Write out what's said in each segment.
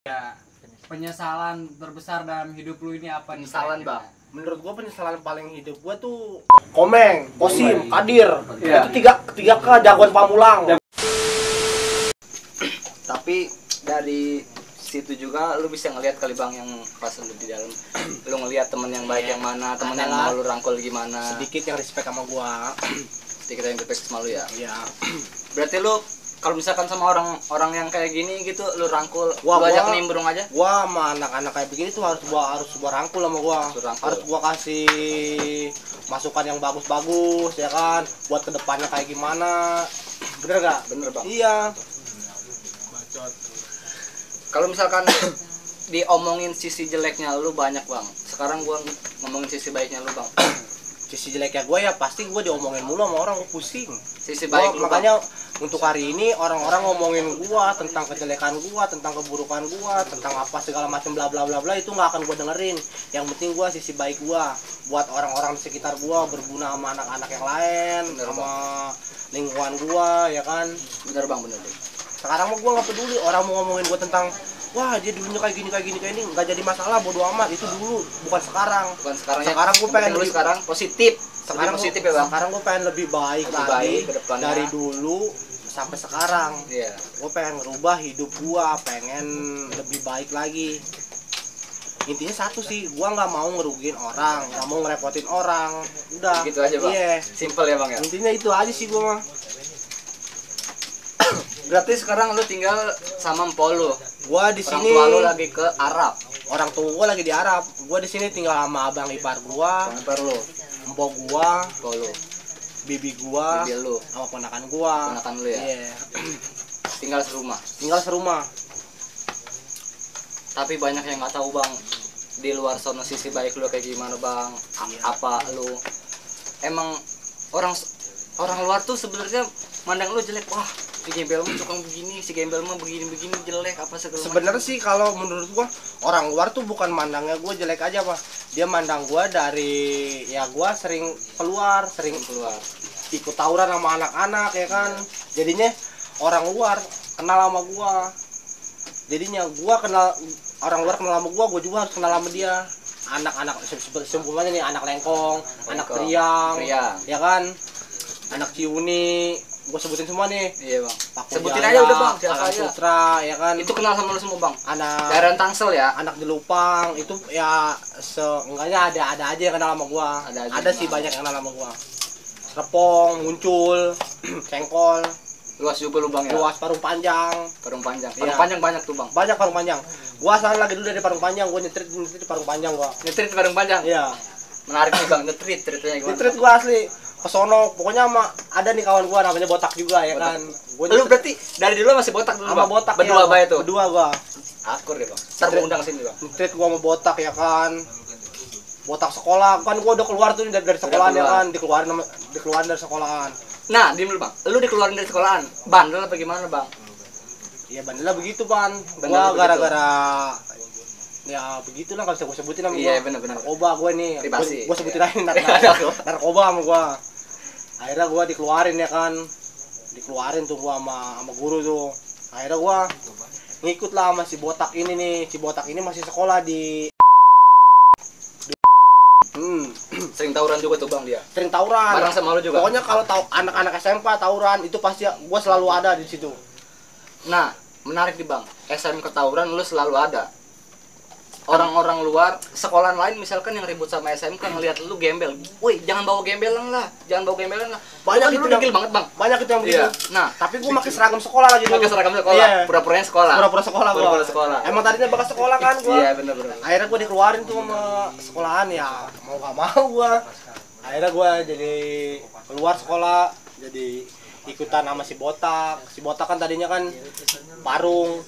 Ya, penyesalan terbesar dalam hidup lu ini apa nih? Penyesalan, Bang. Menurut gua penyesalan paling hidup gua tuh Komeng, Kosim, Kadir. Iya. Itu tiga ke jagoan Pamulang. Tapi dari situ juga lu bisa ngelihat kali Bang, yang pas lu di dalam lu ngelihat temen yang baik yang mana, temen yang mau lu rangkul gimana. Sedikit yang respect sama gua. Sedikit yang respect sama lu ya. Iya. Berarti lu kalau misalkan sama orang yang kayak gini gitu lu rangkul, Wah, lu ajak gua- nimbrung aja. Gua sama anak-anak kayak begini tuh harus gua rangkul sama gua. Harus gua kasih masukan yang bagus-bagus ya kan, buat kedepannya kayak gimana. Bener gak? Bener, Bang. Iya. Kalau misalkan diomongin sisi jeleknya lu banyak Bang. Sekarang gua ngomongin sisi baiknya lu Bang. Sisi jeleknya gua ya pasti gua diomongin mulu sama orang, gua pusing. Sisi baik lu Makanya untuk hari ini orang-orang ngomongin gua tentang kejelekan gua, tentang keburukan gua, tentang apa segala macam bla bla bla bla, itu nggak akan gua dengerin. Yang penting gua sisi baik gua buat orang-orang di sekitar gua, berguna sama anak-anak yang lain, Bener, sama lingkungan gua ya kan. Bener Bang, bener. Sekarang mah gua nggak peduli orang mau ngomongin gua tentang wah dia dulunya kayak gini nggak jadi masalah, bodo amat. Itu dulu, bukan sekarang. Bukan sekarang ya. Sekarang gua pengen lu sekarang positif. sekarang Lebih positif ya Bang. Sekarang gue pengen lebih baik Lebih lagi baik ke depannya. dari dulu sampai sekarang. Iya. Gue pengen ngerubah hidup gue, pengen lebih baik lagi. Intinya satu sih, gue nggak mau ngerugiin orang, nggak mau ngerepotin orang. Udah. Gitu aja Bang. Iya. Simple ya Bang ya. Intinya itu aja sih gue mah. Berarti sekarang lu tinggal sama empol lu. Gue di Orang sini. tua lu lagi ke Arab. Orang tua gue lagi di Arab. Gue di sini tinggal sama abang ipar gue, Empor lu, empok gue, empol lu, bibi gue, bibi lu, sama ponakan gue. ponakan lu ya. Iya. Tinggal serumah. Tinggal serumah. Tapi banyak yang nggak tahu Bang, di luar sana sisi baik lu kayak gimana Bang. Iya. Apa lu emang orang luar tuh sebenarnya mandang lu jelek. Wah, si gembel mah tukang begini, si gembel mah begini jelek apa segala macam. Sebenarnya sih kalau menurut gua orang luar tuh bukan mandangnya gua jelek aja, Pak. Dia mandang gua dari ya gua sering keluar ikut tawuran sama anak-anak ya kan. Jadinya orang luar kenal sama gua. Jadinya gua kenal orang luar kenal sama gua juga harus kenal sama dia. Anak-anak seumpamanya nih anak lengkong, anak priang, ya kan? Anak ciuni, gua sebutin semua nih. Iya Bang. Pak Sebutin Jaya, aja udah Bang, siapa Anak aja. Putra, ya kan? Itu kenal sama lu semua Bang. Anak Daerah Tangsel ya. anak Jelupang itu ya seenggaknya ada aja yang kenal sama gua. Ada aja Ada yang sih kenal. banyak yang kenal sama gua. Repong, muncul, cengkol, Luas juga lu Bang ya. luas parung panjang. Parung panjang. Iya. Parung panjang banyak tuh Bang. Banyak parung panjang. Gua asal lagi dulu dari parung panjang, gua nyetrit di parung panjang gua. Nyetrit parung panjang. Iya. Menarik nih Bang, nyetrit ceritanya gimana? Nyetrit gua asli kesono, pokoknya sama ada nih kawan gua namanya Botak juga ya Botak. kan. Gua Lu berarti dari dulu masih botak dulu sama Bang? Botak Berdua ya, bae tuh. Berdua gua. Akur deh Bang. Ntar gua undang sini Bang. Nyetrit gua sama Botak ya kan. Botak sekolah kan gua udah keluar tuh dari sekolahan ya kan, dikeluarin dari sekolahan. Nah, diem dulu Bang. Lu dikeluarin dari sekolahan. Bandel apa gimana Bang? Ya bandelnya begitu Pan. Bandel Gua begitu. gara-gara ya begitulah kalau bisa gua sebutin sama Iya, gua. benar-benar. Narkoba gua nih. Privasi. Gua sebutin Iya. aja narkoba sama gua. Akhirnya gua dikeluarin ya kan. Dikeluarin tuh gua sama guru tuh. Akhirnya gua ngikut lah sama si Botak ini nih. Si Botak ini masih sekolah di Sering tawuran juga tuh Bang dia. sering tawuran. Bareng sama lu juga. Pokoknya kalau anak-anak SMP tawuran itu pasti gua selalu ada di situ. Nah, menarik nih Bang. SMK tawuran lu selalu ada. Orang-orang luar sekolahan lain misalkan yang ribut sama SMK ngelihat lu gembel. Woi, jangan bawa gembelan lah. Jangan bawa gembelan lah. Banyak Lu itu kan degil banget Bang. Banyak itu yang begitu. Iya. Nah, Tapi gua pakai seragam sekolah lagi dulu. pakai seragam sekolah, Iya. pura-puranya sekolah. Pura-pura sekolah gua. Pura-pura sekolah. Emang tadinya bakal sekolah kan gua. Iya, benar-benar. Akhirnya gua dikeluarin tuh sama sekolahan ya. Mau gak mau gua. Akhirnya gua jadi keluar sekolah, jadi ikutan sama si Botak. Si Botak kan tadinya kan parung.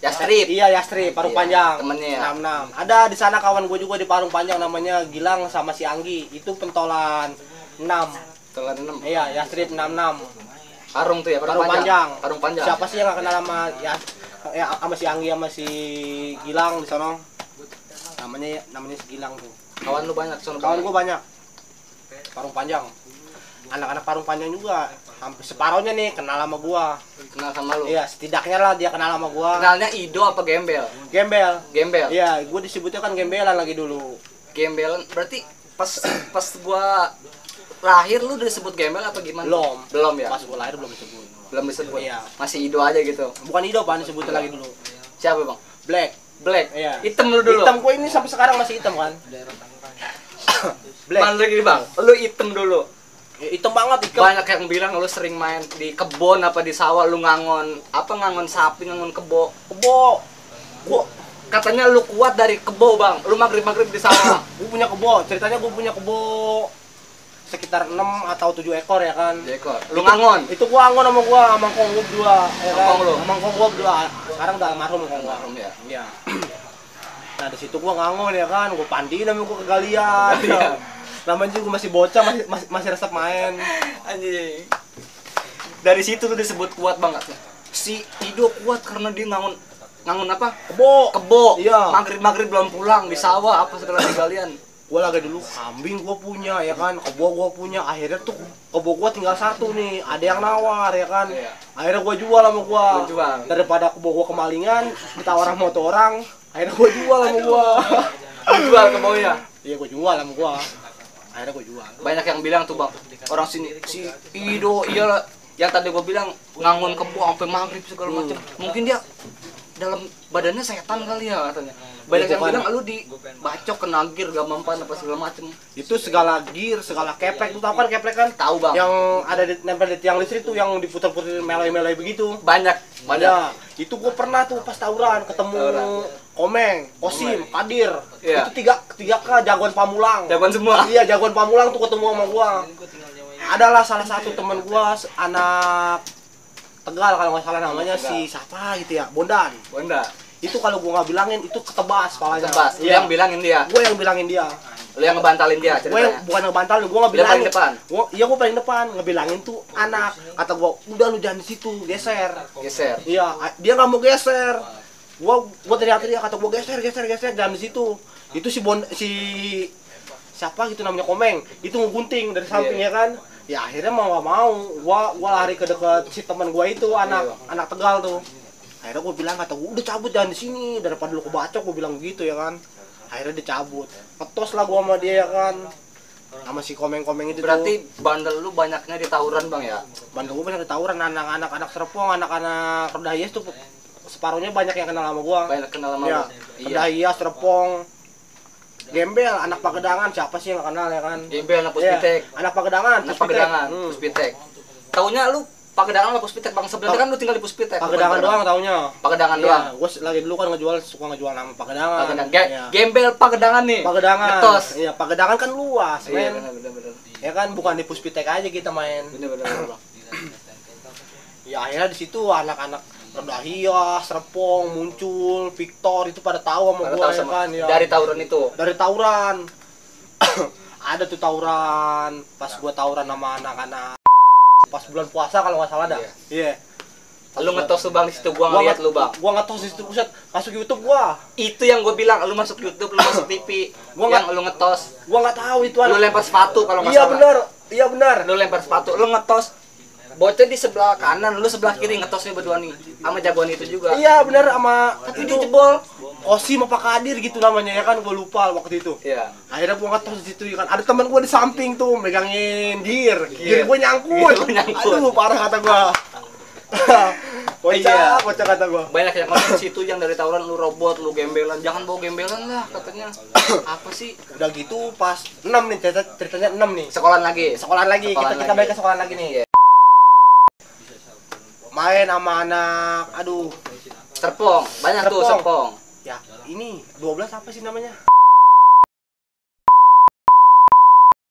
Yastrip. Iya, Yastri, parung Iya, panjang. temennya ya. 66. Ada di sana kawan gua juga di parung panjang namanya Gilang sama si Anggi. Itu pentolan 6. Tengah 6. Iya, Yastri 66. Parung tuh ya, Parung panjang. Parung panjang. Siapa sih yang gak kenal sama ya sama si Anggi sama si Gilang di sono? Namanya si Gilang tuh. Kawan lu banyak sono. Kawan gua banyak. Parung panjang. Anak-anak parung panjang juga hampir separohnya nih kenal sama gua. Kenal sama lu. Iya, setidaknya lah dia kenal sama gua. Kenalnya Ido apa Gembel? Gembel. Gembel. Iya, gua disebutnya kan gembelan lagi dulu. Gembelan berarti pas gua lahir lu udah disebut gembel apa gimana? Belum ya. Pas gua lahir belum disebut. Belum disebut. Iya. Masih Ido aja gitu. Bukan Ido, Pak, disebutnya lagi dulu. Siapa, Bang? Black. Black. Iya. Hitam lu dulu. Hitam gua ini sampai sekarang masih hitam kan. Black. Man lagi Bang. Lu hitam dulu. Ya, hitam banget ikan. Banyak yang bilang lu sering main di kebon apa di sawah, lu ngangon sapi, ngangon kebo. Gua katanya lu kuat dari kebo, Bang. Lu maghrib di sawah. Gua punya kebo. Ceritanya gua punya kebo sekitar 6 atau 7 ekor ya kan. 7 ekor. Lu ngangon. Itu gua ngangon sama gua sama kong gua berdua ya kan. Kong lu? Sama kong gua berdua. Sekarang udah almarhum kong gua. Almarhum ya. Iya. Nah, di situ gua ngangon ya kan. Gua pandiin sama gua kegalian. Iya. Namanya juga masih bocah, masih resep main. Anjing. Dari situ tuh disebut kuat banget. Si Ido kuat karena dia ngangon apa? Kebo. Iya. Maghrib belum pulang di sawah apa segala kalian. Gua lagi dulu kambing gua punya ya kan, kebo gua punya. Akhirnya tuh kebo gua tinggal satu nih, ada yang nawar ya kan. Iya. Akhirnya gua jual sama gua. Gua jual. Daripada kebo gua kemalingan, ditawar sama tuh orang, akhirnya gua jual sama gua. Lu jual kebonya. Iya, gua jual sama gua. Akhirnya gua jual. Banyak yang bilang tuh, Bang, orang sini si Ido iya yang tadi gua bilang ngangon kebo sampai maghrib segala macam. Mungkin dia dalam badannya setan kali ya katanya. Banyak yang bilang lu dibacok kena gir gak mempan apa segala macem. Itu segala gear, segala keplek. Lu tahu kan keplek kan? Tahu, Bang. Yang ada di nempel di tiang listrik tuh yang diputer-puter meloi-meloi begitu. Banyak. Ya, itu gua pernah tuh pas tawuran ketemu Komeng, Kosim, Kadir. Iya. Itu tiga ke jagoan Pamulang. Jagoan semua. Iya, jagoan Pamulang tuh ketemu sama gua. Adalah salah satu teman gua anak Tegal kalau nggak salah namanya si siapa gitu ya, Bondan. Itu kalau gua nggak bilangin itu ketebas palanya. Tebas. Lu yang bilangin dia. Gua yang bilangin dia. Lu yang ngebantalin dia Gua yang ceritanya. bukan ngebantalin, gua nggak Dia bilangin. paling depan. Gua paling depan, ngebilangin tuh anak. Kata gua, "Udah lu jangan di situ, geser." Geser. Iya, dia nggak mau geser. Gua teriak-teriak, kata gua geser, jangan di situ. Itu si siapa gitu namanya Komeng, itu ngegunting dari samping ya kan. Ya akhirnya mau nggak mau, gua lari ke dekat si teman gua itu anak Tegal tuh. Akhirnya gua bilang, kata gua udah cabut jangan di sini daripada lu kebacok, gua bilang gitu ya kan. Akhirnya dia cabut, petos lah gua sama dia ya kan, sama si Komeng itu. Berarti bandel lu banyaknya di tawuran, Bang ya? Bandel gua banyak di tawuran, anak Serpong, anak Roda Hias tuh separuhnya banyak yang kenal sama gua. Banyak kenal sama Ya, lu. Roda Hias, Serpong, Gembel, anak Pagedangan, siapa sih yang nggak kenal ya kan? Gembel, anak Puspitek. Anak Pagedangan, Puspitek. Taunya lu Pagedangan apa Puspitek, Bang? Sebenarnya kan lu tinggal di Puspitek. Pagedangan doang taunya. Pagedangan Iya, doang. gua lagi dulu kan suka ngejual nama Pagedangan. Iya. Gembel Pagedangan nih. Pagedangan. Ngetos. Iya, Pagedangan kan luas, Iya, men. benar. Ya kan bukan di Puspitek aja kita main. Benar, Bang. Ya akhirnya di situ anak-anak Roda Hias, Serpong muncul, Victor itu pada tahu sama gua ya kan ya. Dari tawuran itu. Dari tawuran. Ada tuh tawuran, pas gua tawuran sama anak-anak pas bulan puasa kalau nggak salah dah. Iya. Lu ngetos tuh, Bang, di situ gua ngeliat lu, Bang. Gua ngetos di situ, buset, masuk YouTube gua. Itu yang gua bilang, lu masuk YouTube, lu masuk TV. Yang lu ngetos. Gua nggak tahu itu Lu lempar sepatu kalau nggak Iya salah. benar. Iya benar. Lu lempar sepatu, lu ngetos. Bocah di sebelah kanan, lu sebelah kiri ngetosnya berdua nih. Sama jagoan itu juga. Iya benar sama Tapi dia jebol. Kosim apa Kadir gitu namanya ya kan, gua lupa waktu itu. Iya. Akhirnya gua ngetos di situ ya kan. Ada teman gua di samping tuh megangin gear gua nyangkut. Gear lu nyangkut. Aduh, parah kata gua. Iya. Kocak kata gua. Banyak yang komen situ yang dari tawuran lu robot, lu gembelan. Jangan bawa gembelan lah katanya. Apa sih? Udah gitu pas 6 nih ceritanya 6 nih. Sekolahan lagi. Kita balik ke sekolah lagi nih. Iya. Main sama anak, aduh. Serpong, banyak tuh Serpong. Ya, ini 12 apa sih namanya?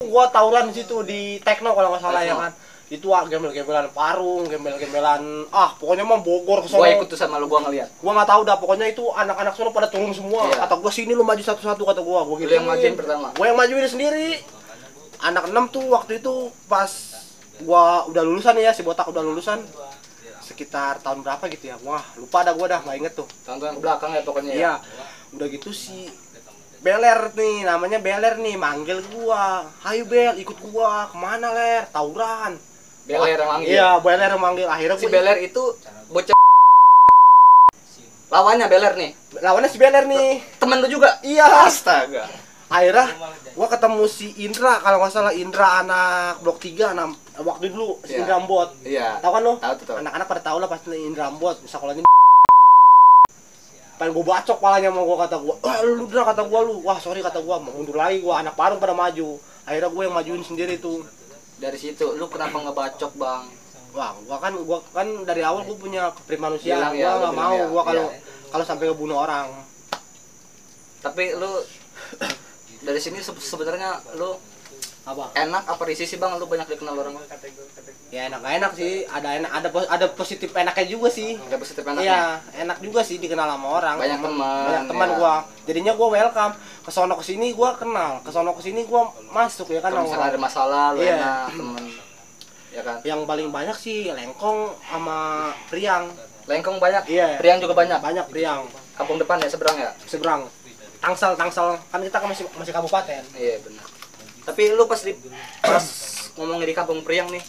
Gua tawuran di situ di Tekno kalau nggak salah ya kan. Itu gembel-gembelan Parung, gembel-gembelan pokoknya mah Bogor ke sono. Gua ikut tuh sama lu, gua ngeliat. Gua nggak tahu dah, pokoknya itu anak-anak sono pada turun semua. Iya. Kata gua sini lu maju satu-satu kata gua Lu gitu. yang majuin pertama. Gua yang majuin sendiri. Anak 6 tuh waktu itu pas gua udah lulusan ya, si botak udah lulusan. Sekitar tahun berapa gitu ya. Wah, lupa dah gua dah, nggak inget tuh. Tahun-tahun belakang ya pokoknya ya. Iya. Udah gitu si Beler nih, namanya Beler nih, manggil gua. "Hayu Bel, ikut gua." "Kemana, Ler?" "Tawuran." Beler yang manggil. Iya, Beler yang manggil. Akhirnya Si Beler itu bocah lawannya Beler nih. lawannya si Beler nih. Temen lu juga? Iya. Astaga. Akhirnya gua ketemu si Indra, kalau nggak salah Indra anak blok 3, anak waktu dulu si Iya. Indra Ambot. Iya. Tahu kan lo? Tahu tuh, tahu. Anak-anak pada tahu lah pasti Indra Ambot, sekolahnya. Pengen gua bacok palanya sama gua, kata gua. "Wah, lu Indra," kata gua, "lu." Wah, sorry kata gua, mau mundur lagi gua, anak Parung pada maju. Akhirnya gua yang majuin sendiri tuh. Dari situ lu kenapa ngebacok, Bang? Wah, gua kan dari awal gua punya keprimanusiaan. Bilang ya, Gua lu nggak bilang mau ya. gua kalau Iya. kalau sampai ngebunuh orang. Tapi lu dari sini sebenarnya lu Apa? enak apa risih sih, Bang? Lu banyak dikenal orang. Ya enak nggak enak sih, ada positif enaknya juga sih. Ada positif enaknya. Iya, enak juga sih dikenal sama orang. Banyak teman, Banyak teman ya. gua. Jadinya gua welcome. Ke sono ke sini gua kenal, ke sono ke sini gua masuk ya kan Kalau sama misalnya ada orang. masalah lu Iya. enak temen. Ya kan? Yang paling banyak sih Lengkong sama Priang. Lengkong banyak. Iya. Priang juga banyak. Banyak Priang. Kampung depan ya, seberang ya? Seberang. Tangsel kan kita kan masih kabupaten. Iya, benar. Tapi lu pas ngomongin di Kampung Priang nih.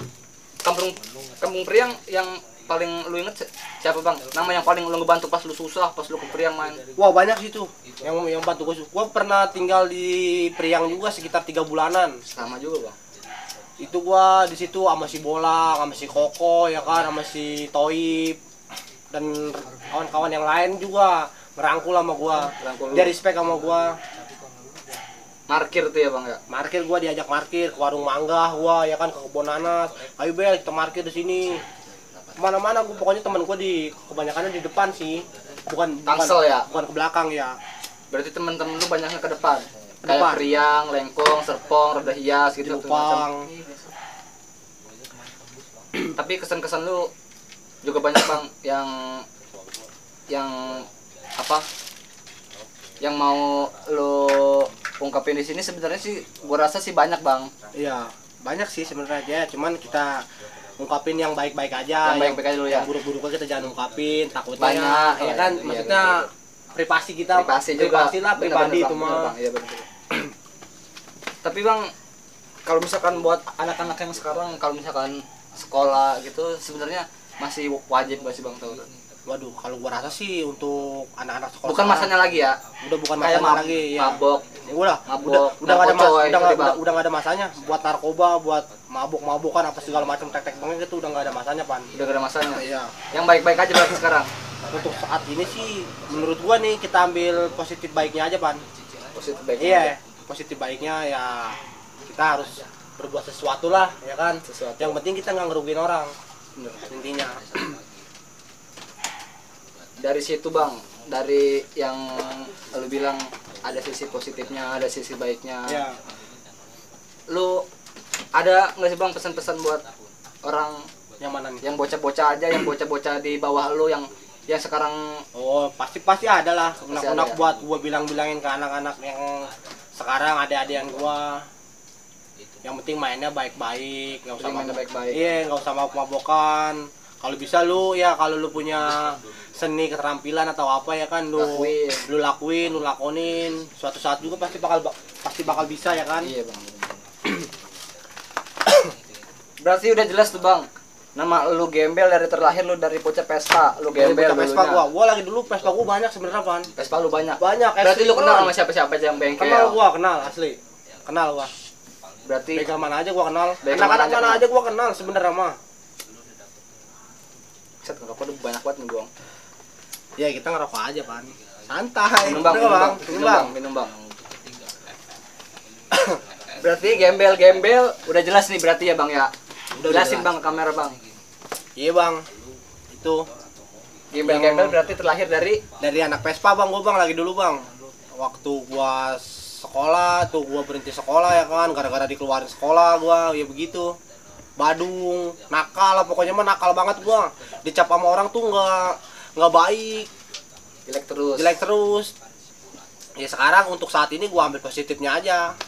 Kampung Priang yang paling lu inget siapa, Bang? Nama yang paling lu ngebantu pas lu susah, pas lu ke Priang main. Wah, banyak sih tuh yang bantu gua. Gua pernah tinggal di Priang juga sekitar 3 bulanan. Sama juga, Bang. Itu gua di situ sama si Bola, sama si Koko ya kan, sama si Toib dan kawan-kawan yang lain juga ngerangkul sama gua. Ngerangkul lu. Dia respect sama gua. Markir tuh ya, Bang ya. Markir gua diajak markir ke warung mangga gua ya kan, ke kebun nanas. Ayo Bel, kita markir di sini. Mana-mana gua pokoknya teman gua kebanyakannya di depan sih. Bukan Tangsel ya? Bukan ke belakang ya. Berarti temen-temen lu banyaknya ke depan. Ke Kayak depan. Priang, Lengkong, Serpong, Roda Hias Di gitu. Lupang. Tapi kesan-kesan lu juga banyak, Bang, yang apa? Yang mau lu ungkapin di sini sebenarnya sih gua rasa sih banyak, Bang. Iya, banyak sih sebenarnya, cuman kita ungkapin yang baik-baik aja. Yang baik-baik aja dulu ya. Yang buruk-buruknya kita jangan ungkapin, takutnya Banyak, ya kan, iya, maksudnya privasi kita, Privasi juga. lah, pribadi Bener, itu Bang, mah. bener, Bang. Iya, bener. Tapi, Bang, kalau misalkan buat anak-anak yang sekarang kalau misalkan sekolah gitu sebenarnya masih wajib nggak sih, Bang, tawuran? Waduh, kalau gua rasa sih untuk anak-anak sekolah Bukan sekarang, masanya lagi ya. udah bukan Kayak masanya lagi ya. mabok. Ya udah, Mabok, udah nggak ada narkocoy, udah nggak ada masanya buat narkoba, buat mabuk-mabukan apa segala macam tek-tek bengek itu udah nggak ada masanya, Pan. Udah gak ada masanya. Iya. Yang baik-baik aja berarti sekarang. Untuk saat ini sih menurut gua nih kita ambil positif baiknya aja, Pan. Positif baik. Iya, positif baiknya ya kita harus berbuat sesuatu lah, ya kan. Sesuatu. Yang penting kita nggak ngerugiin orang, Bener. intinya. Dari situ, Bang, dari yang lu bilang ada sisi positifnya, ada sisi baiknya. Ya, Lu ada nggak sih, Bang, pesan-pesan buat orang yang mana nih? yang bocah-bocah aja, yang bocah-bocah di bawah lu yang sekarang Oh, pasti ada lah. Unak-unak ada ya? buat gua bilang-bilangin ke anak-anak yang sekarang adik-adikan gua. Yang penting mainnya baik-baik, nggak usah mainnya baik-baik. Iya, nggak usah mabok-mabokan. Kalau bisa lu ya, kalau lu punya seni keterampilan atau apa ya kan, lu lakuin, lu lakonin. Suatu saat juga pasti bakal bisa ya kan. Iya, Bang. Berarti udah jelas tuh, Bang. Nama lu gembel dari terlahir, lu dari bocah Vespa, lu gembel Vespa dulunya. gua lagi dulu Vespa gua banyak sebenarnya, Pan. Vespa lu banyak. Banyak. Berarti asli, lu kenal Pan. sama siapa-siapa aja yang bengkel. Kenal asli. Kenal gua. Berarti Bengkel mana aja gua kenal. Bengkel Anak-anak mana mana aja aja gua kenal sebenarnya mah. set ngerokok udah banyak banget nih, Bang. Ya kita ngerokok aja, Pan. Santai. Minum, Bang, Udah, minum, Bang. Minum, Minum, Bang. Bang, minum, Bang. Berarti gembel-gembel udah jelas nih berarti ya, Bang ya. Udah Jelasin, jelas. Bang, ke kamera, Bang. Iya, Bang. Itu Gembel-gembel berarti terlahir dari dari anak Vespa, Bang. Gua, Bang, lagi dulu, Bang. Waktu gua sekolah tuh, gua berhenti sekolah ya kan, gara-gara dikeluarin sekolah gua, ya begitu. Badung, nakal lah, pokoknya mah nakal banget gua. Dicap sama orang tuh nggak baik, jelek terus. jelek terus. Ya sekarang untuk saat ini gua ambil positifnya aja.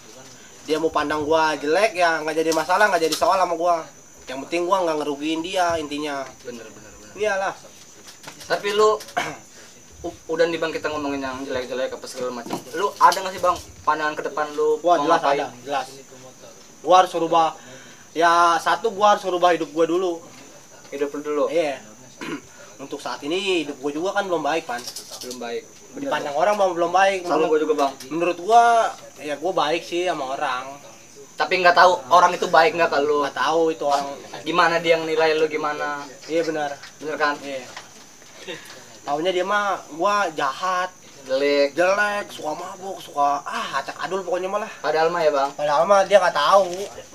Dia mau pandang gua jelek ya nggak jadi masalah, nggak jadi soal sama gua. Yang penting gua nggak ngerugiin dia intinya. Bener. Iyalah. Tapi lu udah nih, Bang, kita ngomongin yang jelek-jelek apa segala macam. Lu ada nggak sih, Bang, pandangan ke depan lu? Wah, mau jelas ngapain? ada, jelas. Gua harus rubah Ya satu gua harus merubah hidup gua dulu. Hidup lu dulu. Iya. Untuk saat ini hidup gua juga kan belum baik, Pan. Belum baik. Dipandang orang belum baik. Sama gua juga, Bang. Menurut gua ya gua baik sih sama orang. Tapi nggak tahu orang itu baik nggak ke lu. Nggak tahu itu orang. Gimana dia nilai lu gimana? Iya benar. Bener kan? Iya. Taunya dia mah gua jahat, Jelek. suka mabuk, suka acak adul pokoknya malah. Padahal mah ya, Bang. Padahal mah dia nggak tahu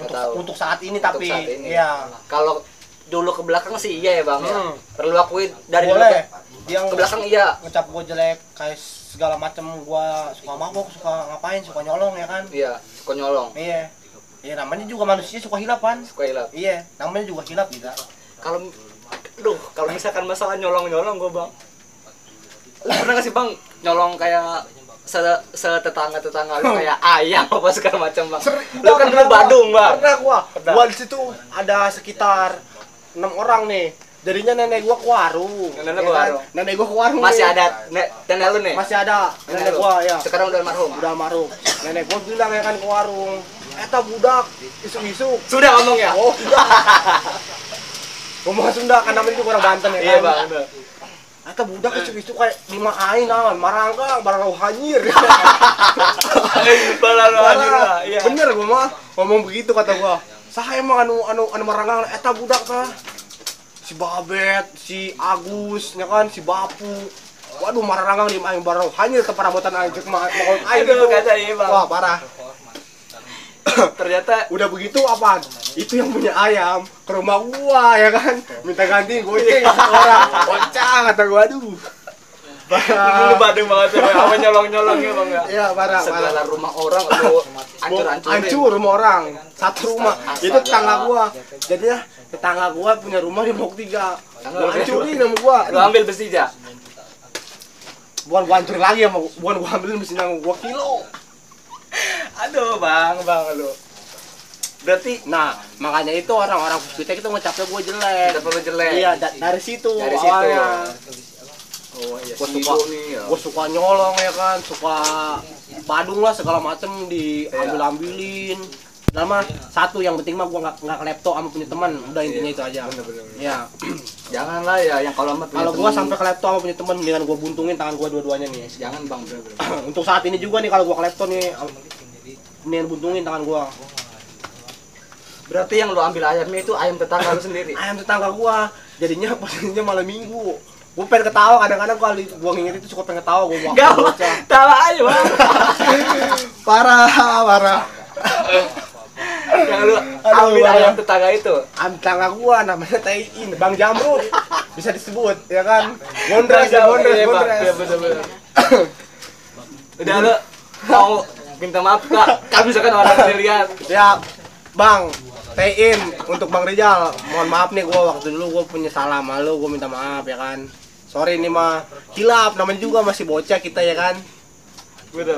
tahu. untuk saat ini Untuk tapi saat ini. iya. Kalau dulu ke belakang sih iya ya, Bang. Ya. Perlu akui dari Boleh. dulu Dia ke belakang iya. ngecap gua jelek kayak segala macam, gua suka mabuk, suka ngapain, suka nyolong ya kan. Iya, suka nyolong. Iya. Iya namanya juga manusia suka hilapan. Suka hilap. Iya, namanya juga hilap juga. Kalau misalkan masalah nyolong-nyolong gua, Bang. Lu pernah gak sih, Bang, nyolong kayak setetangga-tetangga lu kayak ayam apa segala macam, Bang? Lu kan kena Badung, Bang. Pernah gua. Pernah. Gua di situ ada sekitar 6 orang nih. Jadinya nenek gua ke warung. Nenek ya ke kan? warung. Nenek gua ke warung. Masih nih. ada nenek lu nih? Masih ada Nenek nenek lu? gua ya. Sekarang udah almarhum. Udah almarhum. Nenek gua bilang ya kan ke warung, "Eta budak isuk-isuk." Sudah ngomong ya? Oh, udah. Ngomong Sunda kan namanya juga orang Banten ya kan. Iya, Bang. Udah. Eta budak isuk-isuk kayak lima aing naon, marangka barang hanyir. Parah. Iya. Bener gua mah ngomong begitu kata gua. Saha emang anu marangka eta budak tah. Si Babet, si Agus, ya kan, si Bapu. Waduh marangka lima aing barang hanyir ke parabotan aing cek mah aing Aduh, gitu. kata iya, Bang. Wah, parah. Ternyata Udah begitu apaan? Itu yang punya ayam ke rumah gua ya kan, minta ganti goceng orang, kocak kata gua, aduh. lu Parah. Badung banget ya, Bang. Apa nyolong-nyolong ya, Bang ya? Iya parah, Segala parah. rumah orang lu hancur-hancurin. Hancur rumah orang, satu rumah. Itu tetangga gua. Jadinya tetangga gua punya rumah di Blok 3. Gua hancurin sama gua. Lu ambil besinya. Bukan gua hancurin lagi sama bukan gua ambilin mesinnya gua kilo. Aduh, Bang lu. Berarti Nah, makanya itu orang-orang kita itu ngecapnya gua jelek. udah perlu jelek. Iya, dari situ Dari situ. awalnya. Oh iya, Gua si suka, Ibu nih ya. gua suka nyolong ya kan, suka badung lah segala macem Iya. diambil-ambilin. Nah mah satu yang penting mah gua nggak klepto sama punya teman, udah intinya itu aja. Bener-bener. Ya, Janganlah ya yang kalau amat punya kalau gua temen. sampai klepto sama punya teman, dengan gua buntungin tangan gua dua-duanya nih. Jangan, Bang, bener-bener. Untuk saat ini juga nih kalau gua klepto nih, mendingan buntungin tangan gua. Berarti yang lu ambil ayamnya itu ayam tetangga lu sendiri. Ayam tetangga gua, jadinya pastinya malam minggu. Gua pengen ketawa, kadang-kadang kalau gua nginget itu suka pengen ketawa gua. Enggak, tawa aja, Bang. Parah. Yang lu Aduh, ambil Bang. ayam tetangga itu. Tetangga gua namanya Taiin, Bang Jamrut. Bisa disebut, ya kan? Gondres, Iya, Gondres. Bang. Iya, bener-bener. Udah lu mau minta maaf Kak, kan misalkan orang lihat. Ya, Bang Taiin untuk Bang Rizal, mohon maaf nih gua waktu dulu gua punya salah sama lu, gua minta maaf ya kan. Sorry nih mah, hilap namanya juga masih bocah kita ya kan. Bener.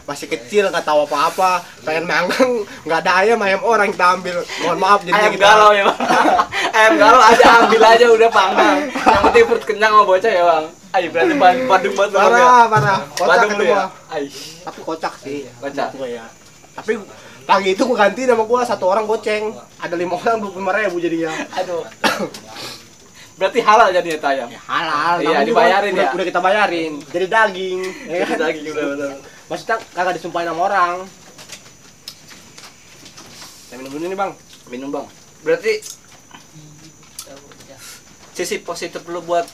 Masih kecil nggak tahu apa-apa, pengen manggang nggak ada ayam orang kita ambil. Mohon maaf jadinya Ayam kita galau ya, Bang. Ayam galau aja ambil aja udah panggang. Yang penting perut kenyang sama bocah ya, Bang. Ayo berarti Badung banget lu, Bang, ya. parah kocak Badung itu lu ya. gua. Ayo. Tapi kocak sih. Kocak. Menurut gua ya. Tapi pagi itu gua ganti nama gua satu orang goceng, ada 5 orang 25.000 jadinya. Aduh. Berarti halal jadinya itu ayam. Halal. Iya, namanya juga dibayarin ya? Udah kita bayarin. Jadi daging. Ya Jadi kan? daging udah bener. Maksudnya kagak disumpahin sama orang. Saya minum dulu nih, Bang. Minum, Bang. Berarti sisi positif lu buat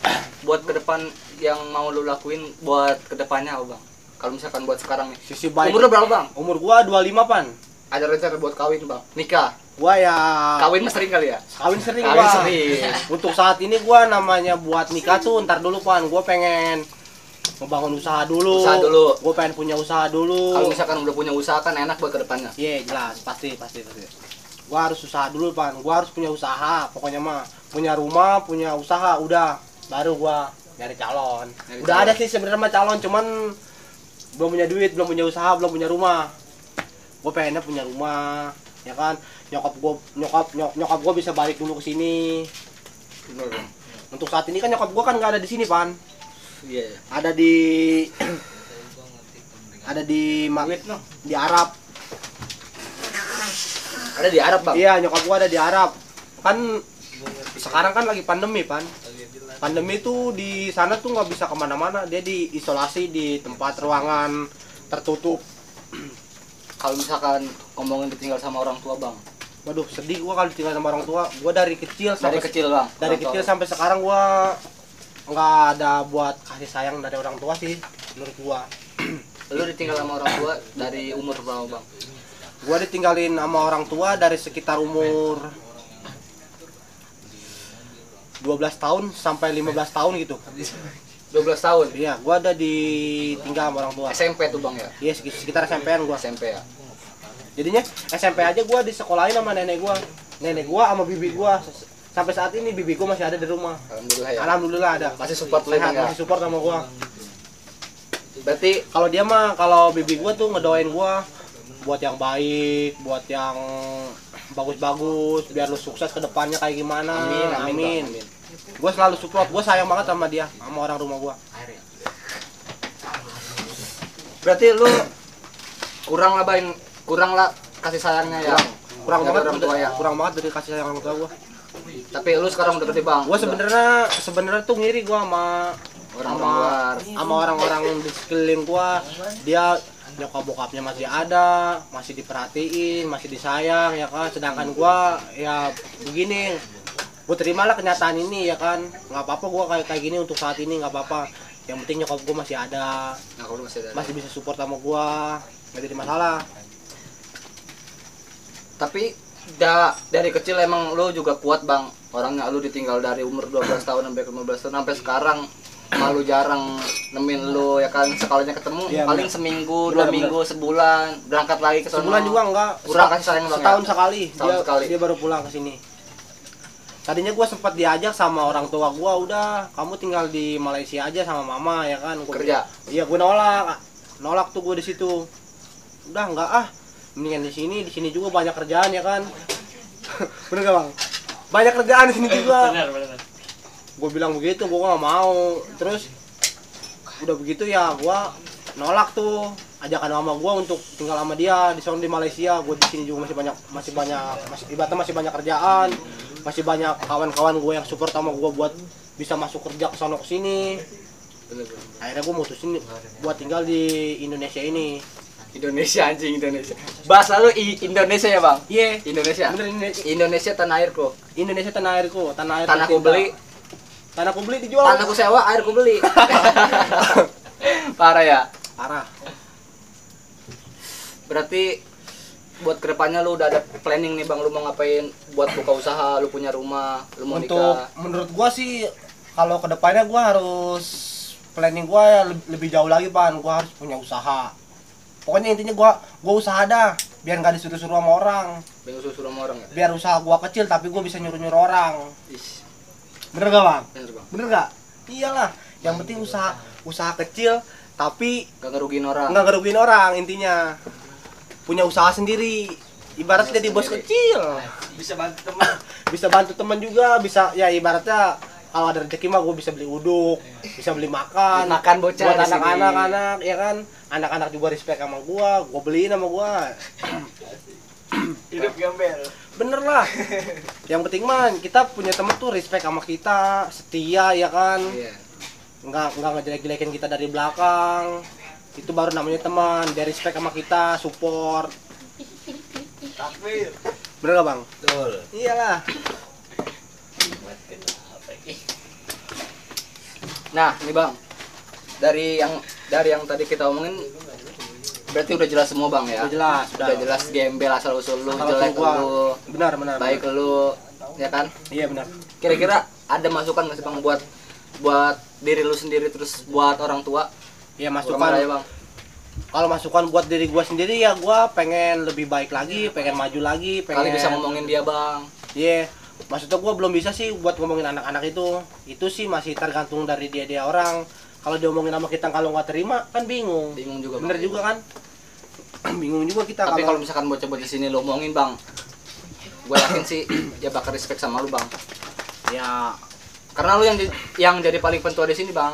ke depan yang mau lu lakuin buat ke depannya apa, Bang? Kalau misalkan buat sekarang nih. Sisi baik. Umur lu berapa, Bang? Umur gua 25, Pan. Ada rencana buat kawin, Bang? Nikah? Gua ya Kawin mah sering kali ya? kawin sering Kawin gua. sering. Untuk saat ini gua namanya buat nikah tuh ntar dulu, Pan. Gua pengen ngebangun usaha dulu. Usaha dulu. Gua pengen punya usaha dulu. Kalau misalkan udah punya usaha kan enak buat ke depannya. Iya, jelas, pasti. Gua harus usaha dulu, Pan. Gua harus punya usaha, pokoknya mah. Punya rumah, punya usaha, udah. Baru gua nyari calon. Nyari Udah calon. ada sih sebenarnya mah calon, cuman belum punya duit, belum punya usaha, belum punya rumah. Gua pengennya punya rumah, ya kan? Nyokap gua bisa balik dulu ke sini. Bener, Bang. Untuk saat ini kan nyokap gua kan nggak ada di sini, Pan. Iya. Ada di ada di Duit noh. di Arab. Ada di Arab bang? Iya, nyokap gua ada di Arab. Kan sekarang kan lagi pandemi, Pan. Pandemi tuh di sana tuh nggak bisa kemana-mana. Dia diisolasi di tempat ruangan tertutup. Kalau misalkan ngomongin ditinggal sama orang tua bang, Waduh, sedih gua kalau ditinggal sama orang tua. Gua dari kecil dari kecil bang? dari Orang kecil tua. sampai sekarang gua nggak ada buat kasih sayang dari orang tua sih menurut gua. Lu ditinggal sama orang tua dari umur berapa bang? Gua ditinggalin sama orang tua dari sekitar umur 12 tahun sampai 15 tahun gitu. 12 tahun? Iya, gua ada ditinggal sama orang tua. SMP tuh bang ya? Iya, sekitar SMP-an gua. SMP ya? Jadinya SMP aja gua disekolahin sama nenek gua. Nenek gua sama bibi gua. Sampai saat ini bibi gua masih ada di rumah. Alhamdulillah ya? Alhamdulillah ada. Masih support lu Sehat, ya? masih support sama gua. Berarti Kalau dia mah, kalau bibi gua tuh ngedoain gua buat yang baik, buat yang bagus-bagus, biar lu sukses ke depannya kayak gimana. amin, amin, Bang, amin. Gua selalu support, gua sayang banget sama dia, sama orang rumah gua. Berarti lu kurang lah kasih sayangnya ya? Kurang dari banget, orang tua ya? kurang banget dari kasih sayang orang tua gua. Tapi lu sekarang udah gede bang? Gua sebenarnya tuh ngiri gua Orang luar. sama orang-orang di sekeliling gua. Dia nyokap bokapnya masih ada, masih diperhatiin, masih disayang ya kan. Sedangkan gua ya begini. Gua terimalah kenyataan ini ya kan. Nggak apa-apa gua kayak gini untuk saat ini, nggak apa-apa. Yang penting nyokap gua masih ada, Nah, kalau lu masih ada. masih bisa support sama gua, nggak jadi masalah. Tapi dari kecil emang lu juga kuat bang orangnya. Lu ditinggal dari umur 12 tahun sampai 15 tahun sampai sekarang malu jarang nemuin lu ya kan. Sekalinya ketemu Iya, paling bener. seminggu, Bener, 2 minggu, sebulan berangkat lagi ke sono. Sebulan juga enggak, Kurang kasih sayang bang setahun ya? sekali. Setahun sekali. Dia baru pulang ke sini. Tadinya gua sempat diajak sama orang tua gua, udah kamu tinggal di Malaysia aja sama mama ya kan. Kerja? Iya, gua nolak tuh gua di situ. Udah enggak mendingan di sini juga banyak kerjaan ya kan. Bener gak bang? Banyak kerjaan di sini juga. Benar. Gue bilang begitu, gue gak mau. Terus udah begitu ya gue nolak tuh ajakan mama gue untuk tinggal sama dia di sana di Malaysia. Gue di sini juga ibaratnya masih banyak kerjaan, masih banyak kawan-kawan gue yang support sama gue buat bisa masuk kerja ke sana ke sini. Akhirnya gue mutusin buat tinggal di Indonesia ini. Indonesia anjing, Indonesia. Bahasa lu Indonesia ya bang? Iya. Indonesia. Bener, Indonesia tanah airku. Indonesia tanah airku, tanah air Tanahku tercinta. beli, Tanahku beli dijual. tanahku sewa, airku beli. Parah ya. Parah. Berarti buat kedepannya lu udah ada planning nih bang, lu mau ngapain? Buat buka usaha, lu punya rumah, lu mau Untuk nikah. menurut gua sih kalau kedepannya gua harus planning gua ya lebih jauh lagi Pan. Gua harus punya usaha. Pokoknya intinya gua usaha dah biar nggak disuruh-suruh sama orang. Bingung suruh sama orang ya? Biar usaha gua kecil tapi gua bisa nyuruh-nyuruh orang. Ish, Bener gak Bang? bener bang. Bener gak? Iyalah. Yang penting usaha kecil tapi Gak ngerugiin orang. nggak ngerugiin orang intinya. Punya usaha sendiri. Ibaratnya jadi bos Sendiri. kecil. Bisa bantu teman. Bisa bantu teman juga, bisa ya ibaratnya kalau ada rezeki mah gue bisa beli uduk, bisa beli makan, Makan bocah buat di sini. anak-anak ya kan, anak-anak juga respect sama gue beliin sama gue. Hidup gembel. Bener lah. Yang penting mah kita punya temen tuh respect sama kita, setia ya kan, Iya. nggak ngejelek-jelekin kita dari belakang. Itu baru namanya teman, dia respect sama kita, support. Takbir. Bener gak bang? Betul. Iyalah. Nah, nih bang, dari yang tadi kita omongin, berarti udah jelas semua bang ya? Udah jelas, Udah jelas gembel asal usul lu, Asal usul jelek gua. lu, Benar. baik lu, ya kan? Iya benar. Kira-kira ada masukan nggak sih bang buat diri lu sendiri terus buat orang tua? Iya Masukan masukan. aja bang. Kalau masukan buat diri gua sendiri ya gua pengen lebih baik lagi, pengen maju lagi, pengen Kali bisa ngomongin dia bang. Iya. Maksudnya gua belum bisa sih buat ngomongin anak-anak itu. Itu sih masih tergantung dari dia orang. Kalau diomongin sama kita kalau nggak terima kan bingung. Bingung juga bang. Bener juga kan? Bingung juga kita Tapi kalau misalkan bocah-bocah sini lu omongin bang, gue yakin sih dia bakal respect sama lu bang. ya Karena lu yang jadi paling pentua di sini bang.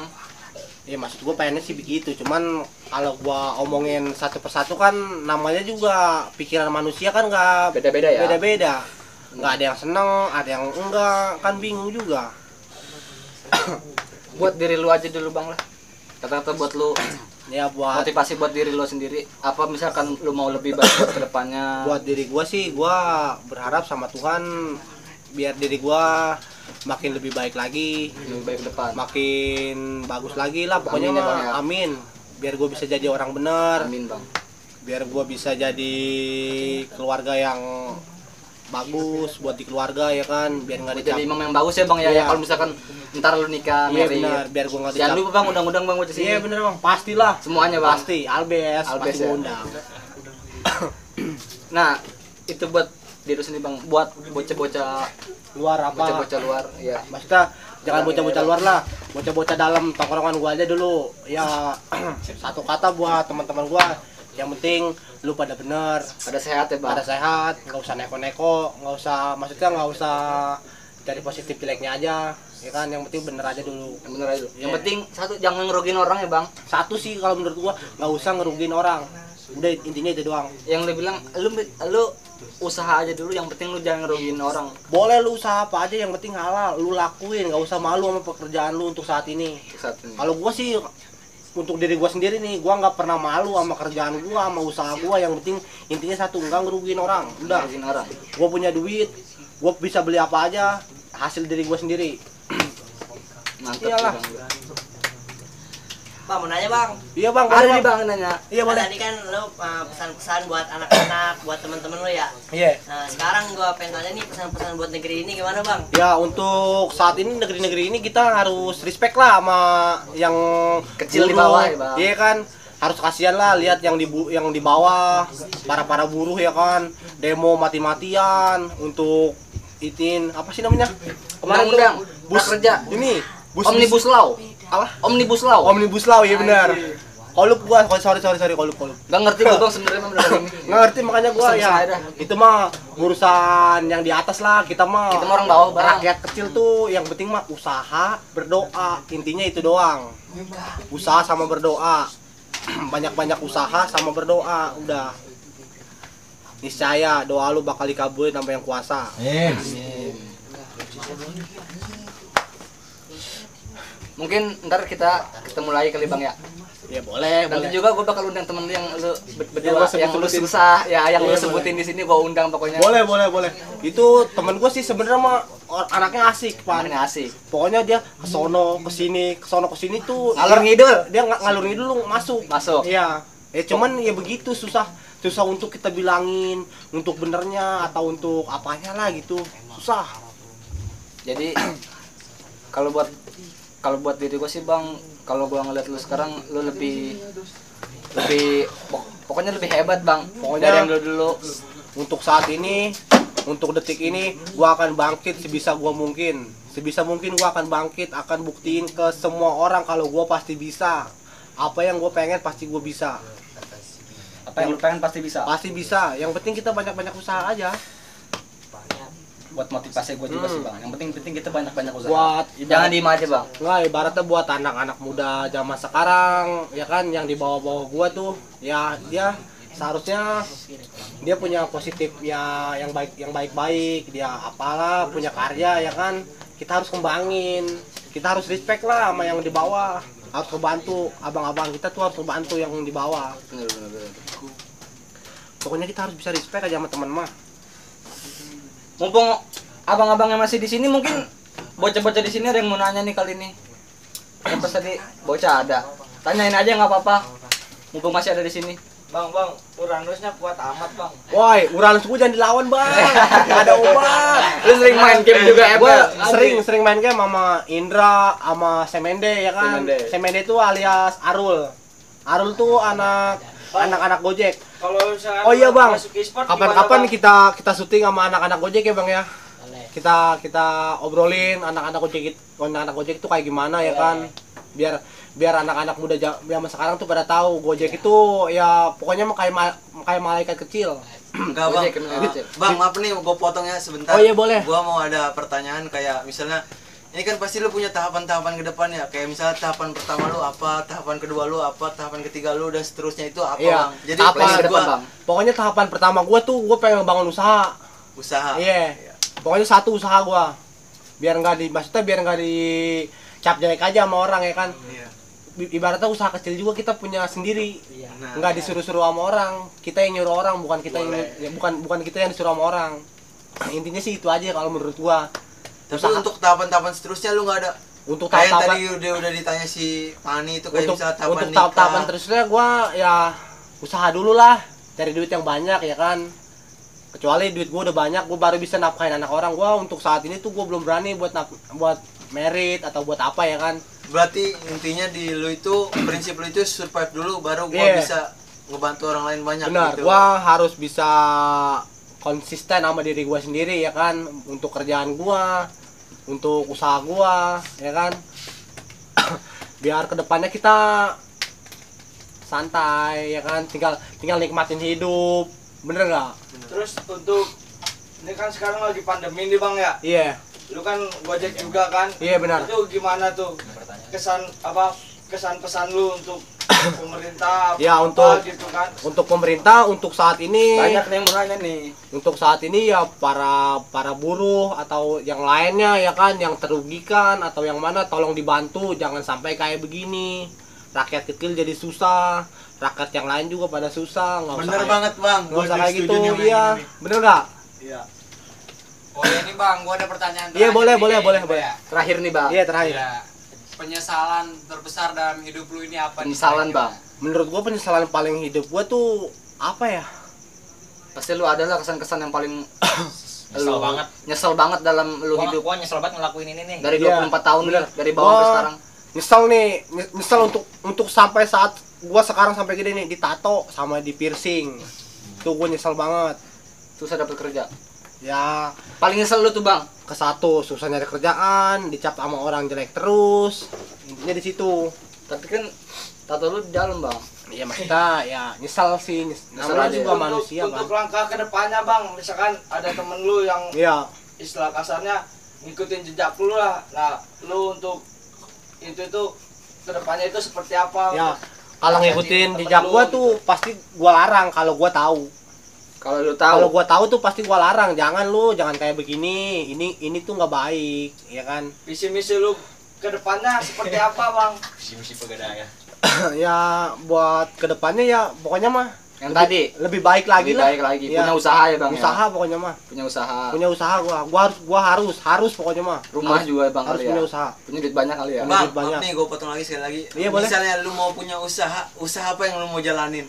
Ya maksud gue pengennya sih begitu, cuman kalau gua omongin satu persatu kan namanya juga pikiran manusia kan nggak Beda-beda ya. beda-beda. Nggak ada yang seneng, ada yang enggak, kan bingung juga. Buat diri lu aja dulu bang lah. Kata-kata buat lu Ya buat motivasi buat diri lu sendiri. Apa misalkan lu mau lebih baik buat kedepannya? buat diri gua sih, gua berharap sama Tuhan biar diri gua makin lebih baik lagi, Lebih baik ke depan. makin bagus lagi lah pokoknya Amin ya, mah. Bang, ya. Amin. Biar gua bisa jadi orang bener, Amin bang. biar gua bisa jadi keluarga yang bagus buat di keluarga ya kan, biar nggak Jadi dicap. imam yang bagus ya bang ya. Iya. Kalau misalkan ntar lu nikah, Iya married. benar, biar gua nggak Jangan dicap. lupa bang undang-undang bang buat sini. Iya bener bang, pastilah. Semuanya bang. Pasti, Albes, Albes pasti ya. gua undang. Nah itu buat diri sendiri bang. Buat bocah-bocah Luar apa? bocah-bocah luar. Ya. Maksudnya jangan bocah-bocah luar lah, bocah-bocah dalam tongkrongan gua aja dulu. Ya satu kata buat teman-teman gua, yang penting lu pada bener, Ada sehat ya bang. pada sehat, nggak usah neko-neko, nggak usah, maksudnya nggak usah dari positif jeleknya aja, ya kan, yang penting bener aja dulu. Yang bener aja. Yang Iya. penting satu jangan ngerugiin orang ya bang. Satu sih kalau menurut gua nggak usah ngerugiin orang, udah intinya itu doang. Yang lu bilang lu usaha aja dulu. Yang penting lu jangan ngerugiin orang. Boleh lu usaha apa aja, yang penting halal, lu lakuin, nggak usah malu sama pekerjaan lu untuk saat ini. Saat ini. Kalau gua sih untuk diri gua sendiri nih, gua nggak pernah malu sama kerjaan gua, sama usaha gua. Yang penting intinya satu, nggak ngerugiin orang. Udah, Ngerugiin orang. gua punya duit, gua bisa beli apa aja, hasil diri gua sendiri. Mantap Iyalah. sih, Bang. Bang, mau nanya bang. Iya bang, Ada boleh nih bang. bang nanya. Iya boleh. Tadi kan lo pesan-pesan buat anak-anak, buat teman-teman lo ya. Iya. Nah sekarang gua pengen tanya nih pesan-pesan buat negeri ini gimana bang? Ya untuk saat ini negeri-negeri ini kita harus respect lah sama yang Kecil di buruh. bawah ya, Bang. Iya kan, harus kasihan lah lihat yang di bawah, para buruh ya kan, demo mati-matian untuk itin apa sih namanya? Undang-undang bus prakerja. ini Omnibus Law. apa? Omnibus Law. Omnibus Law, ya benar. Kolup gua, sorry kolup. Gak ngerti gua bang sebenarnya bang bener ini. Nggak ngerti makanya gua Pesan ya. saya dah. Itu mah urusan yang di atas lah, kita mah Kita mah orang bawah, Bang. rakyat kecil tuh yang penting mah usaha, berdoa, intinya itu doang. Usaha sama berdoa. Banyak-banyak usaha sama berdoa, udah. Niscaya doa lu bakal dikabulin sama yang kuasa. Mungkin ntar kita ketemu lagi kali bang ya. Ya boleh, Nanti boleh. juga gua bakal undang temen lu yang lu berdua, gua yang lu sebut-sebutin. susah, ya yang lu Boleh, sebutin di sini gua undang pokoknya. Boleh. Itu temen gua sih sebenarnya mah anaknya asik, Pak. Makanya asik. Pokoknya dia kesono kesini tuh Ngalor ngidul. dia nggak ngalur ngidul lu masuk. Masuk. Iya. Cuman ya begitu, susah untuk kita bilangin untuk benernya atau untuk apanya lah gitu, susah. Jadi kalau buat diri gua sih bang, kalau gua ngeliat lu sekarang lu lebih pokoknya lebih hebat bang. Pokoknya dari yang dulu. Untuk saat ini, untuk detik ini, gua akan bangkit sebisa gua mungkin. Sebisa mungkin gua akan bangkit, akan buktiin ke semua orang kalau gua pasti bisa. Apa yang gua pengen pasti gua bisa. Apa yang lu pengen pasti bisa. Pasti bisa. Yang penting kita banyak-banyak usaha aja. Buat motivasi gue juga sih bang. Yang penting kita banyak usaha. Buat Jangan diem aja bang. Nggak, ibaratnya buat anak-anak muda zaman sekarang, ya kan, yang di bawah-bawah gua tuh, ya dia seharusnya dia punya positif ya, yang baik-baik, dia apalah, punya karya ya kan. Kita harus kembangin, kita harus respect lah sama yang di bawah, harus kebantu abang-abang kita tuh, harus kebantu yang di bawah. Bener. Pokoknya kita harus bisa respect aja sama teman mah. Mumpung abang-abang yang masih di sini, mungkin bocah-bocah di sini ada yang mau nanya nih kali ini. Yang pas tadi bocah ada. Tanyain aja nggak apa-apa. Mumpung masih ada di sini. Bang, Uranusnya kuat amat, Bang. Woi, Uranus gua jangan dilawan, Bang. Nggak ada obat. Lu sering main game juga ya, Gua Bang? sering main game sama Indra, sama Semende ya kan. Semende. Semende itu alias Arul. Arul tuh anak-anak Gojek. Kalau misalkan Oh iya, Bang. masuk e-sport Kapan-kapan gimana, kita syuting sama anak-anak Gojek ya, Bang ya. Kita obrolin anak-anak Gojek itu kayak gimana ya kan. Biar anak-anak muda zaman sekarang tuh pada tahu Gojek itu ya pokoknya mah kayak malaikat kecil. Enggak bang, Gojek, Bang maaf nih gue potongnya sebentar. Oh iya, boleh. Gua mau ada pertanyaan kayak misalnya ini kan pasti lu punya tahapan-tahapan ke depan ya. Kayak misalnya tahapan pertama lu apa, tahapan kedua lu apa, tahapan ketiga lu dan seterusnya itu apa, Iya. Bang? Jadi Tahapan maksud ke depan, gua Bang. Pokoknya tahapan pertama gua tuh gua pengen bangun usaha. usaha. Iya. Pokoknya satu usaha gua. Maksudnya biar nggak dicap jelek aja sama orang ya kan. Iya. Ibaratnya usaha kecil juga kita punya sendiri. Nah, Nggak disuruh-suruh sama orang. Kita yang nyuruh orang, bukan kita yang bukan kita yang disuruh sama orang. Intinya sih itu aja kalau menurut gua. tapi Usaha- untuk tahapan-tahapan seterusnya lu nggak ada. untuk Kayak tahap-tahapan tadi udah ditanya si Pani itu kayak untuk misalnya tahapan untuk nikah. tahap-tahapan terusnya gua ya usaha dulu lah, cari duit yang banyak ya kan. Kecuali duit gua udah banyak, gua baru bisa nafkahin anak orang. Gua untuk saat ini tuh gua belum berani buat merit atau buat apa ya kan. Berarti intinya di lu itu prinsip lu itu survive dulu baru gua Iya. bisa ngebantu orang lain banyak Benar, gitu. gua harus bisa konsisten sama diri gua sendiri ya kan, untuk kerjaan gua, untuk usaha gua ya kan. Biar kedepannya kita santai ya kan, tinggal nikmatin hidup, bener nggak? Terus untuk ini kan sekarang lagi pandemi nih Bang ya. Iya, Lu kan Gojek juga kan? iya benar. Itu gimana tuh? Kesan pesan lu untuk pemerintah apa, Ya, untuk- gitu kan? Untuk pemerintah untuk saat ini, Banyak nih yang mau nanya nih. untuk saat ini ya para buruh atau yang lainnya ya kan, yang terugikan atau yang mana, tolong dibantu, jangan sampai kayak begini. Rakyat kecil jadi susah, rakyat yang lain juga pada susah. Nggak usah Bener kayak- banget, Bang. nggak usah Gua kayak setuju gitu, nih sama iya, yang ini. bener nggak? Iya. Oh ya nih Bang, gua ada pertanyaan Iya, terakhir boleh, nih, boleh, boleh, gitu boleh. ya. Terakhir nih, Bang. Iya terakhir. Iya. Penyesalan terbesar dalam hidup lu ini apa? nih? Penyesalan, Bang. Menurut gua penyesalan paling hidup gua tuh apa ya? Pasti lu ada lah kesan-kesan yang paling Nyesel lu banget. Nyesel banget dalam lu hidup Gua nyesel banget ngelakuin ini nih. dari Iya, 24 tahun nih, bener. dari bawah sampai Gua- sekarang. Nyesel nih, nyesel untuk sampai saat gua sekarang sampai gini nih, ditato sama di piercing. Tuh gua nyesel banget. Susah dapat kerja. Ya, Paling nyesel lu tuh, Bang. ke satu susah nyari kerjaan, dicap sama orang jelek terus. Intinya di situ. Tapi kan tato lu di dalam, Bang. Ya maksudnya ya nyesel sih, Nyesel namanya aja juga ya. manusia, untuk Bang. langkah ke depannya Bang, misalkan ada temen lu yang Iya. istilah kasarnya ngikutin jejak lu lah. Nah, lu untuk itu ke depannya itu seperti apa? Ya, kalau ngikutin jejak gua tuh pasti gua larang kalau gua tahu. Kalau lu Kalau tahu, gua tahu tuh pasti gua larang, jangan kayak begini. Ini tuh nggak baik, ya kan? Visi misi lu ke depannya seperti apa Bang? Misi pegadaian. Ya buat kedepannya ya pokoknya mah yang tadi lebih baik lagi lebih lah. baik lagi. Ya. Punya usaha ya, Bang. Usaha Ya? pokoknya mah. Punya usaha. Punya usaha gua harus pokoknya mah. Rumah juga, Bang, Harus kali ya. punya usaha. Punya duit banyak kali ya. Punya Bang, duit banyak. maaf nih gue potong lagi sekali lagi. Iya, boleh. Misalnya lu mau punya usaha apa yang lu mau jalanin?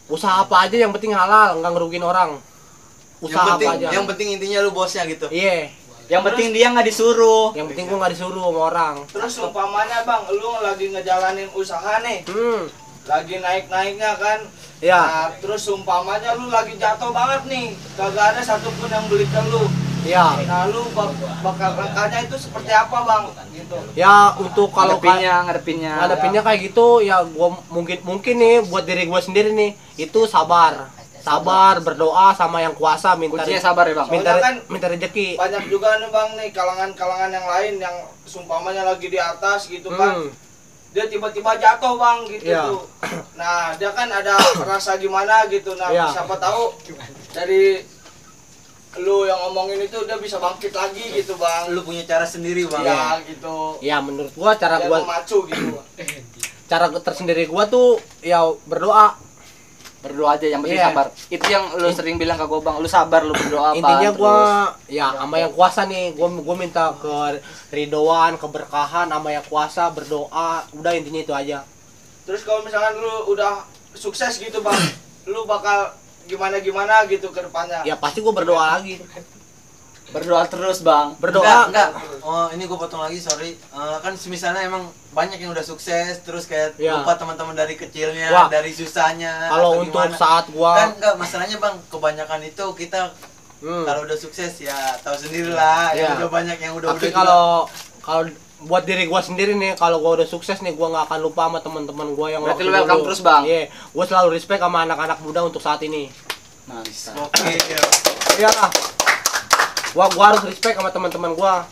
Usaha apa aja yang penting halal, nggak ngerugiin orang. Usaha apa aja. Yang penting intinya lu bosnya gitu. Iya. Yang penting dia nggak disuruh. Yang penting gua nggak disuruh sama orang. Terus umpamanya Bang, lu lagi ngejalanin usaha nih, lagi naik-naiknya kan. Ya. Nah, terus umpamanya lu lagi jatuh banget nih, kagak ada satupun yang beli ke lu. Ya. Nah, lu bakal langkahnya itu seperti apa Bang? Gitu. Ya untuk kalau ngadepinnya kayak gitu ya gua mungkin nih buat diri gua sendiri nih itu sabar, berdoa sama yang kuasa, kuncinya sabar ya, Bang. minta rezeki. Banyak juga nih Bang nih kalangan-kalangan yang lain yang sumpamanya lagi di atas gitu kan. Dia tiba-tiba jatuh Bang gitu Iya. tuh. Nah, dia kan ada rasa gimana gitu. Nah, Iya. siapa tahu dari lu yang ngomongin itu dia bisa bangkit lagi gitu Bang. Lu punya cara sendiri, Bang. Ya gitu. Ya menurut gua cara Biar gua memacu gitu. tersendiri gua tuh ya berdoa. Berdoa aja yang penting Iya. sabar. Itu yang lu sering bilang ke gua, Bang. Lu sabar, lu berdoa apa. Intinya gua ya sama yang kuasa nih, gua minta ke ridhoan, keberkahan sama yang kuasa, berdoa. Udah intinya itu aja. Terus kalau misalkan lu udah sukses gitu Bang, lu bakal gimana gitu ke depannya. Ya pasti gua berdoa lagi. Berdoa terus, Bang. Berdoa. Enggak. Oh, ini gue potong lagi, sorry. Kan misalnya emang banyak yang udah sukses, terus kayak Ya. lupa teman-teman dari kecilnya, Wah. dari susahnya. Kalau atau untuk gimana. saat gua Kan enggak, masalahnya Bang, kebanyakan itu kita kalau udah sukses ya tahu sendirilah, Iya. yang udah banyak yang udah tapi kalau buat diri gua sendiri nih, kalau gua udah sukses nih, gua nggak akan lupa sama teman-teman gua yang Berarti waktu lu welcome dulu. terus, Bang. Iya, gua selalu respect sama anak-anak muda untuk saat ini. Mantap. Oke. Iyalah. Gua harus respect sama teman-teman gua.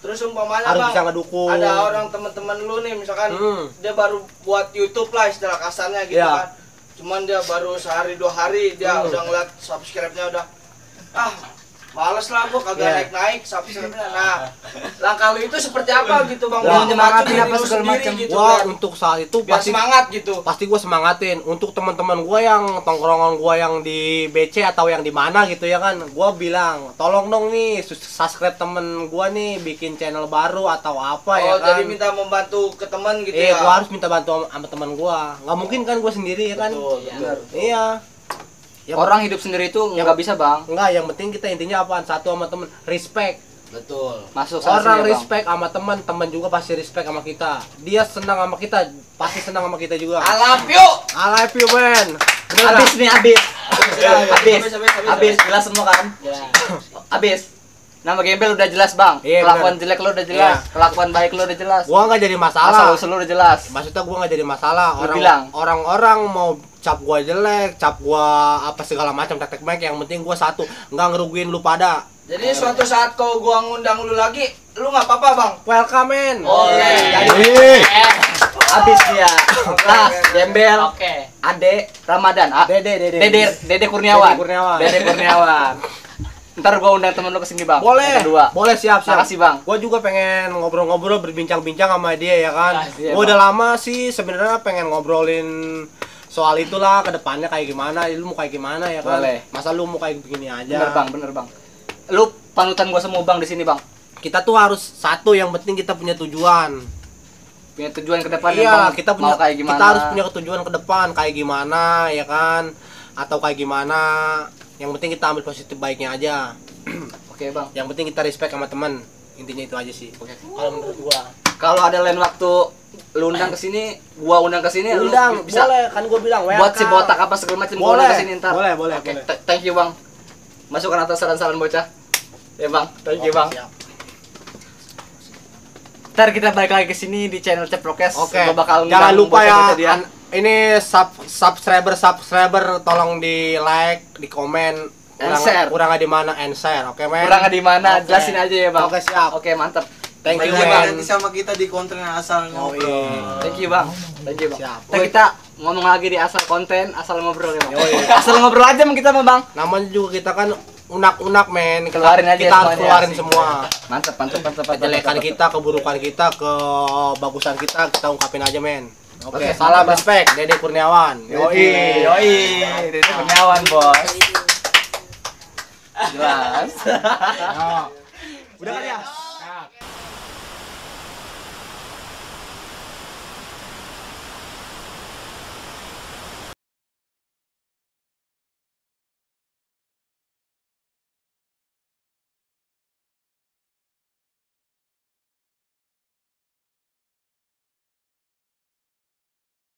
Terus umpamanya harus bang, bisa ngedukung. ada orang teman-teman lu nih misalkan dia baru buat YouTube lah istilah kasarnya gitu Iya. kan. Cuman dia baru sehari 2 hari dia udah ngeliat subscribe-nya udah males lah gua kagak naik-naik subscribe-nya. Nah, langkah lu itu seperti apa gitu bang? Lu nyemangatin Diri apa lu segala sendiri macam. gitu, Gua biar untuk saat itu pasti semangat gitu. gue semangatin untuk teman-teman gue yang tongkrongan gue yang di BC atau yang di mana gitu ya kan, gue bilang tolong dong nih subscribe temen gue nih bikin channel baru atau apa ya kan. Jadi minta membantu ke teman gitu ya. Gue harus minta bantu sama teman gue, nggak mungkin kan gue sendiri ya kan. Iya. Orang hidup sendiri itu nggak bisa bang. Enggak, yang penting kita intinya apaan? Satu sama temen, respect. Betul. Masuk sana Orang sini, Bang. respect sama teman, teman juga pasti respect sama kita. Dia senang sama kita, pasti senang sama kita juga. I love you. I love you man. Bener Habis nih, habis. Habis. Habis, jelas semua kan? Habis. Nama gembel udah jelas bang. Iya, Kelakuan bener. jelek lo udah jelas. Iya. Kelakuan baik lo udah jelas. Gua nggak jadi Asal masalah. usul lo udah jelas. Maksudnya gua nggak jadi masalah. Lu bilang. Orang-orang mau cap gua jelek, cap gua apa segala macam tetek baik, yang penting gua satu, nggak ngerugiin lu pada. Jadi suatu saat kalau gua ngundang lu lagi, lu nggak apa-apa bang. Welcome man. Oke. Jadi Habis dia. Kelas, gembel. Oke. Ade Ramadan. Dede Kurniawan. Dede Kurniawan. Ntar gua undang temen lo kesini bang. Boleh. Yang kedua. Boleh, siap. Makasih bang. Gua juga pengen ngobrol-ngobrol, berbincang-bincang sama dia ya kan. Iya, Gua Bang. udah lama sih sebenarnya pengen ngobrolin soal itulah, ke depannya kayak gimana, lu mau kayak gimana ya kan. Boleh. Masa lu mau kayak begini aja. Bener bang. Lu panutan gua semua bang di sini bang. Kita tuh harus satu, yang penting kita punya tujuan. Punya tujuan ke depan Iya, bang. kita punya Mau kayak gimana? kita harus punya tujuan ke depan kayak gimana ya kan, atau kayak gimana. Yang penting kita ambil positif baiknya aja. Oke bang. Yang penting kita respect sama teman. Intinya itu aja sih. Oke. Kalau menurut gua. Kalau ada lain waktu lu undang ke sini, gua undang ke sini, lu Undang, bisa boleh kan gua bilang buat si welcome. botak apa segala macam gua Boleh. undang ke sini ntar. Boleh. Oke, thank you bang. Masukkan atas saran-saran bocah. Ya bang, thank you bang. Siap. Ntar kita balik lagi ke sini di channel Ceprokes. Oke. Gua bakal Jangan undang lupa ya. bocah-bocah dia. Ini subscriber tolong di like, di komen. And share. Kurangnya di mana and share. Oke, men. Kurangnya di mana? Oke. Jelasin aja ya bang. Oke, siap. Oke mantap. Thank you, Balik man. lagi sama kita di konten yang asal Oh, ngobrol. iya. Thank you bang. Thank you bang. Siap. Ntar kita ngomong lagi di asal konten, asal ngobrol ya bang. Yoi. Asal ngobrol aja sama kita mah bang. Namanya juga kita kan unak-unak, men. Keluarin aja Kita harus semuanya. keluarin semua. Mantap. Kejelekan kita, keburukan kita, kebagusan kita ungkapin aja, men. Oke, Oke, salam mantap. respect Dede Kurniawan. Yoi. Dede Kurniawan bos. Jelas. Udah kali ya?